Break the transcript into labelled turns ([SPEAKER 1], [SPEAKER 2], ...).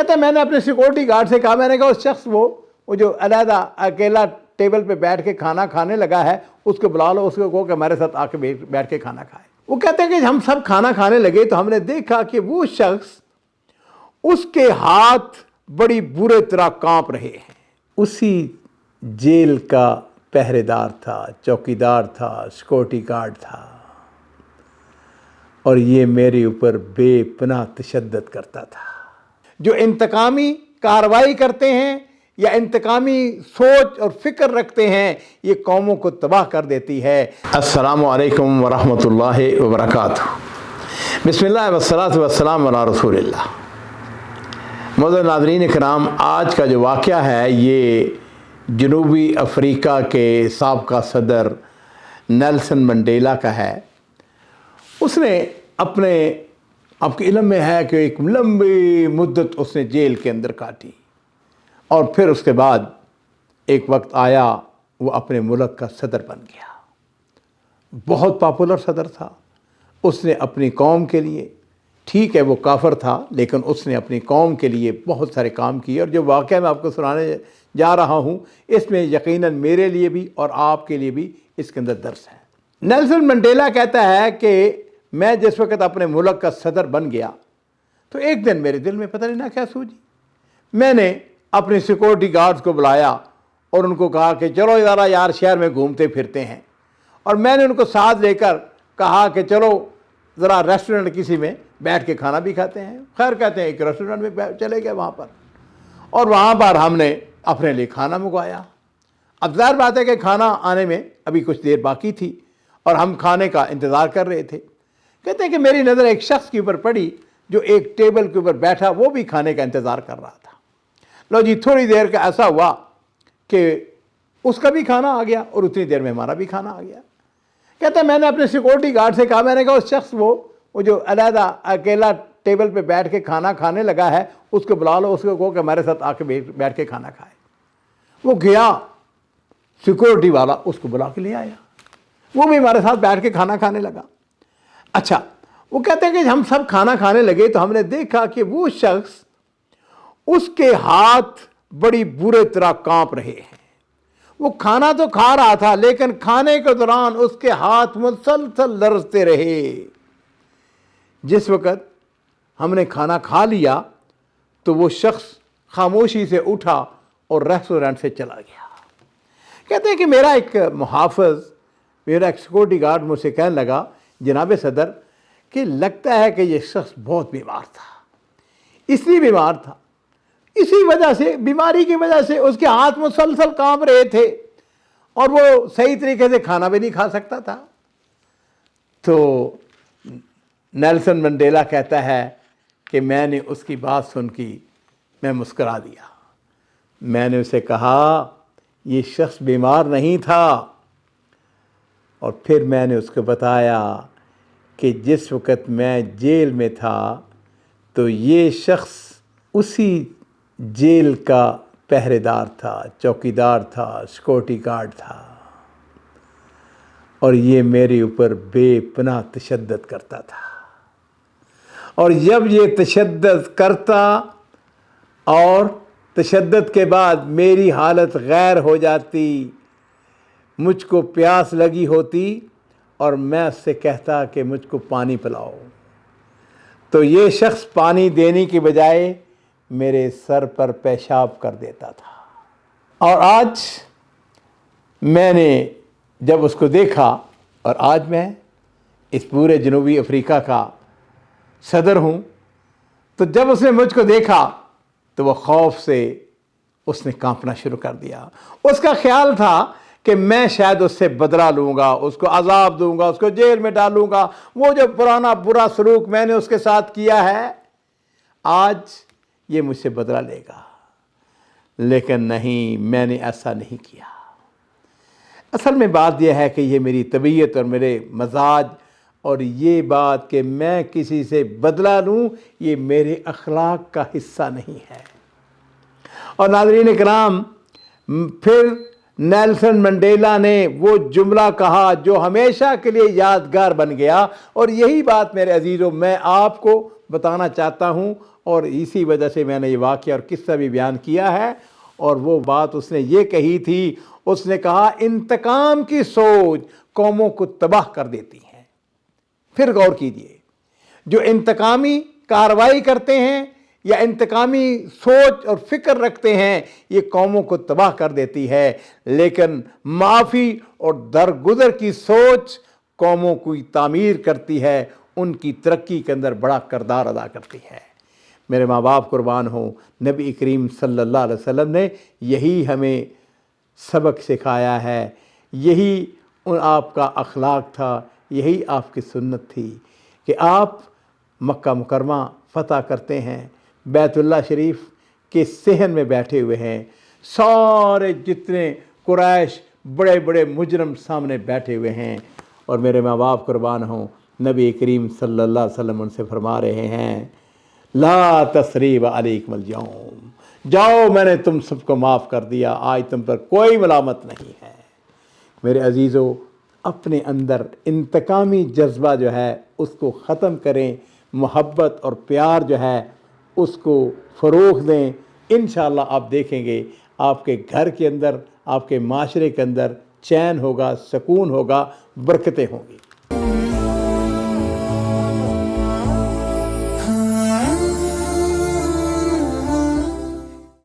[SPEAKER 1] کہتا ہے میں نے اپنے سیکورٹی گارڈ سے کہا، میں نے کہا اس شخص وہ جو علیحدہ اکیلا ٹیبل پہ بیٹھ کے کھانا کھانے لگا ہے اس کو بلا لو، اس کو کہو کہ ہمارے ساتھ آ کے بیٹھ کے کھانا کھائے۔ وہ کہتے ہیں کہ ہم سب کھانا کھانے لگے تو ہم نے دیکھا کہ وہ شخص، اس کے ہاتھ بڑی برے طرح کانپ رہے ہیں۔ اسی جیل کا پہرے دار تھا، چوکیدار تھا، سیکورٹی گارڈ تھا، اور یہ میرے اوپر بے پناہ تشدد کرتا تھا۔ جو انتقامی کارروائی کرتے ہیں یا انتقامی سوچ اور فکر رکھتے ہیں، یہ قوموں کو تباہ کر دیتی ہے۔ السلام علیکم ورحمۃ اللہ وبرکاتہ۔ بسم اللہ والصلاۃ والسلام علی رسول اللہ۔ معزز ناظرین کرام، آج کا جو واقعہ ہے یہ جنوبی افریقہ کے سابقہ صدر نیلسن منڈیلا کا ہے۔ اس نے آپ کے علم میں ہے کہ ایک لمبی مدت اس نے جیل کے اندر کاٹی، اور پھر اس کے بعد ایک وقت آیا وہ اپنے ملک کا صدر بن گیا۔ بہت پاپولر صدر تھا۔ اس نے اپنی قوم کے لیے، ٹھیک ہے وہ کافر تھا، لیکن اس نے اپنی قوم کے لیے بہت سارے کام کیے، اور جو واقعہ میں آپ کو سنانے جا رہا ہوں اس میں یقیناً میرے لیے بھی اور آپ کے لیے بھی اس کے اندر درس ہے۔ نیلسن منڈیلا کہتا ہے کہ میں جس وقت اپنے ملک کا صدر بن گیا تو ایک دن میرے دل میں پتہ نہیں نہ کیا سوچی، میں نے اپنے سیکورٹی گارڈز کو بلایا اور ان کو کہا کہ چلو ذرا یار شہر میں گھومتے پھرتے ہیں، اور میں نے ان کو ساتھ لے کر کہا کہ چلو ذرا ریسٹورنٹ کسی میں بیٹھ کے کھانا بھی کھاتے ہیں۔ خیر کہتے ہیں ایک ریسٹورنٹ میں چلے گئے وہاں پر، اور وہاں پر ہم نے اپنے لیے کھانا منگوایا۔ اب ظاہر بات ہے کہ کھانا آنے میں ابھی کچھ دیر باقی تھی اور ہم کھانے کا انتظار کر رہے تھے۔ کہتے ہیں کہ میری نظر ایک شخص کے اوپر پڑی جو ایک ٹیبل کے اوپر بیٹھا، وہ بھی کھانے کا انتظار کر رہا تھا۔ لو جی، تھوڑی دیر کا ایسا ہوا کہ اس کا بھی کھانا آ گیا اور اتنی دیر میں ہمارا بھی کھانا آ گیا۔ کہتا ہے میں نے اپنے سیکورٹی گارڈ سے کہا، میں نے کہا اس شخص وہ جو علیحدہ اکیلا ٹیبل پہ بیٹھ کے کھانا کھانے لگا ہے اس کو بلا لو، اس کو کہو کہ ہمارے ساتھ آ کے بیٹھ کے کھانا کھائے۔ وہ گیا، سیکورٹی والا اس کو بلا کے لے آیا، وہ بھی ہمارے ساتھ بیٹھ کے کھانا کھانے لگا۔ اچھا، وہ کہتے ہیں کہ ہم سب کھانا کھانے لگے تو ہم نے دیکھا کہ وہ شخص، اس کے ہاتھ بڑی برے طرح کانپ رہے ہیں۔ وہ کھانا تو کھا رہا تھا لیکن کھانے کے دوران اس کے ہاتھ مسلسل لرزتے رہے۔ جس وقت ہم نے کھانا کھا لیا تو وہ شخص خاموشی سے اٹھا اور ریسٹورنٹ سے چلا گیا۔ کہتے ہیں کہ میرا ایک محافظ، میرا ایک سیکورٹی گارڈ مجھ سے کہنے لگا، جناب صدر، کہ لگتا ہے کہ یہ شخص بہت بیمار تھا۔ اس لیے بیمار تھا، اسی وجہ سے، بیماری کی وجہ سے اس کے ہاتھ مسلسل کانپ رہے تھے اور وہ صحیح طریقے سے کھانا بھی نہیں کھا سکتا تھا۔ تو نیلسن منڈیلا کہتا ہے کہ میں نے اس کی بات سن کے میں مسکرا دیا۔ میں نے اسے کہا یہ شخص بیمار نہیں تھا، اور پھر میں نے اس کو بتایا کہ جس وقت میں جیل میں تھا تو یہ شخص اسی جیل کا پہرے دار تھا، چوکیدار تھا، سیکورٹی گارڈ تھا، اور یہ میرے اوپر بے پناہ تشدد کرتا تھا، اور جب یہ تشدد کرتا اور تشدد کے بعد میری حالت غیر ہو جاتی، مجھ کو پیاس لگی ہوتی اور میں اس سے کہتا کہ مجھ کو پانی پلاؤ، تو یہ شخص پانی دینے کی بجائے میرے سر پر پیشاب کر دیتا تھا۔ اور آج میں نے جب اس کو دیکھا، اور آج میں اس پورے جنوبی افریقہ کا صدر ہوں، تو جب اس نے مجھ کو دیکھا تو وہ خوف سے اس نے کانپنا شروع کر دیا۔ اس کا خیال تھا کہ میں شاید اس سے بدلہ لوں گا، اس کو عذاب دوں گا، اس کو جیل میں ڈالوں گا، وہ جو پرانا برا سلوک میں نے اس کے ساتھ کیا ہے آج یہ مجھ سے بدلہ لے گا، لیکن نہیں، میں نے ایسا نہیں کیا۔ اصل میں بات یہ ہے کہ یہ میری طبیعت اور میرے مزاج، اور یہ بات کہ میں کسی سے بدلہ لوں، یہ میرے اخلاق کا حصہ نہیں ہے۔ اور ناظرین کرام، پھر نیلسن منڈیلا نے وہ جملہ کہا جو ہمیشہ کے لیے یادگار بن گیا، اور یہی بات میرے عزیزوں میں آپ کو بتانا چاہتا ہوں اور اسی وجہ سے میں نے یہ واقعہ اور قصہ بھی بیان کیا ہے۔ اور وہ بات اس نے یہ کہی تھی، اس نے کہا انتقام کی سوچ قوموں کو تباہ کر دیتی ہے۔ پھر غور کیجئے، جو انتقامی کارروائی کرتے ہیں یا انتقامی سوچ اور فکر رکھتے ہیں یہ قوموں کو تباہ کر دیتی ہے، لیکن معافی اور درگزر کی سوچ قوموں کی تعمیر کرتی ہے، ان کی ترقی کے اندر بڑا کردار ادا کرتی ہے۔ میرے ماں باپ قربان ہوں، نبی کریم صلی اللہ علیہ وسلم نے یہی ہمیں سبق سکھایا ہے، یہی آپ کا اخلاق تھا، یہی آپ کی سنت تھی کہ آپ مکہ مکرمہ فتح کرتے ہیں، بیت اللہ شریف کے صحن میں بیٹھے ہوئے ہیں، سارے جتنے قریش بڑے بڑے مجرم سامنے بیٹھے ہوئے ہیں، اور میرے ماں باپ قربان ہوں، نبی کریم صلی اللہ علیہ وسلم ان سے فرما رہے ہیں لا تثریب علیکم اليوم، جاؤ میں نے تم سب کو معاف کر دیا، آج تم پر کوئی ملامت نہیں ہے۔ میرے عزیزو، اپنے اندر انتقامی جذبہ جو ہے اس کو ختم کریں، محبت اور پیار جو ہے اس کو فروغ دیں، انشاءاللہ آپ دیکھیں گے آپ کے گھر کے اندر، آپ کے معاشرے کے اندر چین ہوگا، سکون ہوگا، برکتیں ہوں گی۔